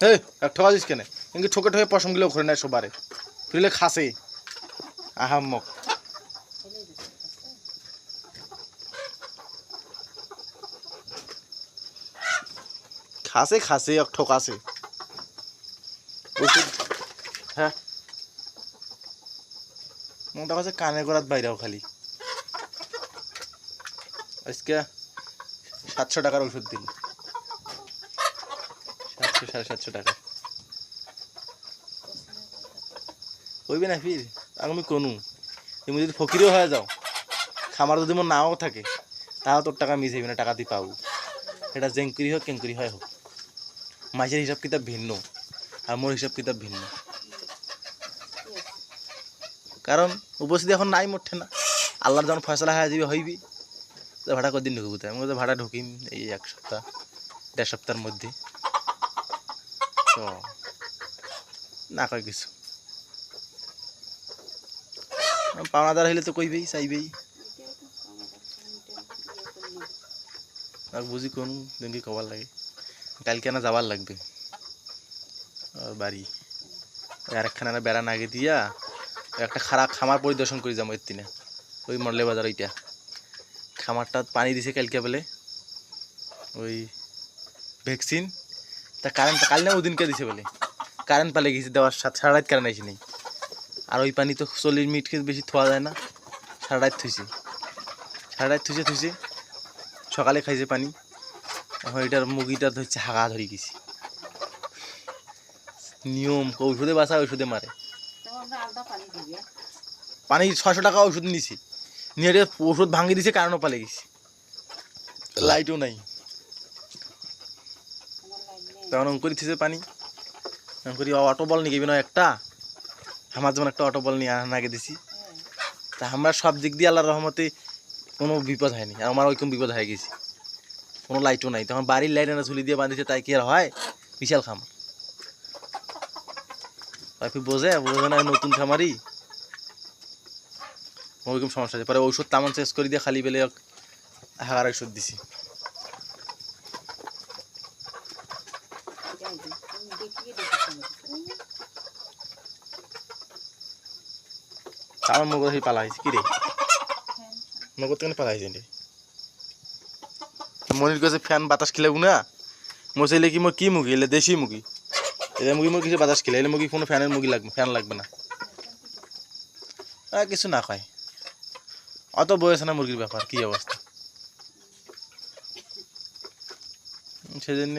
হ্যাঁ ঠকা দিস কেন কিন্তু ঠকে ঠকে পশমগুলো ঘুরে নেয় সবারে ফিরলে খাসে আহাম্মক খাসে খাসে ঠকাছে ওষুধ হ্যাঁ মোটা কথা কানে করাত বাইরেও খালি আজকে 700 টাকার ওষুধ দিল 700 750 টাকা কইবে না ফির আমি কোনু তুমি যদি ফকিরও হয়ে যাও খামার যদি মোর নাও থাকে তাও তোর টাকা মিস হইবে না টাকা দিয়ে পাবো এটা জেঙ্কুরি হোক কেঙ্কুরি হয় হোক মাসের হিসাব কিতাব ভিন্ন আর মোর হিসাব কিতাব ভিন্ন কারণ উপস্থিতি এখন নাই মোটে না আল্লাহর যখন ফয়সলা হয়ে যাবে হইবি তো ভাড়া কদিন ঢুকবো তাই আমি তো ভাড়া ঢুকিম এই 1 সপ্তাহ 1.5 সপ্তাহের মধ্যে তো না কয় কিছু পাওনাদার হইলে তো কইবেই চাইবেই আর বুঝি কোন দিনকে কবার লাগে কালকে না যাবার লাগবে বাড়ি আরেকখানা বেড়া নাগে দিয়া একটা খারাপ খামার পরিদর্শন করে যাবো এর দিনে ওই মডলে বাজার ওইটা খামারটা পানি দিছে কালকে বলে ওই ভ্যাকসিন তা কারেন্ট কাল না ওদিনকে দিছে বলে কারেন্ট পালে গেছে দেওয়ার সারা রাত কারেন্ট আসি নেই আর ওই পানি তো 40 মিনিট বেশি থোয়া যায় না সারা রাত থুইছে সকালে খাইছে পানি এখন এটার মুগিটা ধরছে হাগা ধরে গেছি নিয়ম ঔষধে বাঁচা ঔষধে মারে পানি 600 টাকা ওষুধ নিছি নিয়ে ওষুধ ভাঙিয়ে দিছে কারণও পালে গেছি লাইটও নাই তখন অঙ্কুরি থিছে পানি অঙ্কুরি অটো বল নিয়ে না একটা আমার যেমন একটা অটো বল নিয়ে নাগে দিছি তা আমরা সব দিক দিয়ে আল্লাহর রহমতে কোনো বিপদ হয়নি আর আমার ওইরকম বিপদ হয়ে গেছি কোনো লাইটও নাই তখন বাড়ির লাইট এনে ঝুলি দিয়ে বাঁধিছে তাই কি আর হয় বিশাল খামার বোঝে না নতুন খামারই ওইরকম সমস্যা আছে পরে ঔষধ তামান শেষ করে দিয়ে খালি বেলে হাগার ওষুধ দিছি আমার মগজ পালা হয়েছে কি রে মগজ কেন পালা হয়েছে মনির কাছে ফ্যান বাতাস খেলেব না মশাইলে কি মোর কি মুগি এলে দেশি মুগি এলে মুগি মোর কিছু বাতাস খেলে এলে মুগি কোনো ফ্যানের মুগি লাগবে ফ্যান লাগবে না কিছু না কয় অত বয়স না মুরগির ব্যাপার কি অবস্থা সেজন্য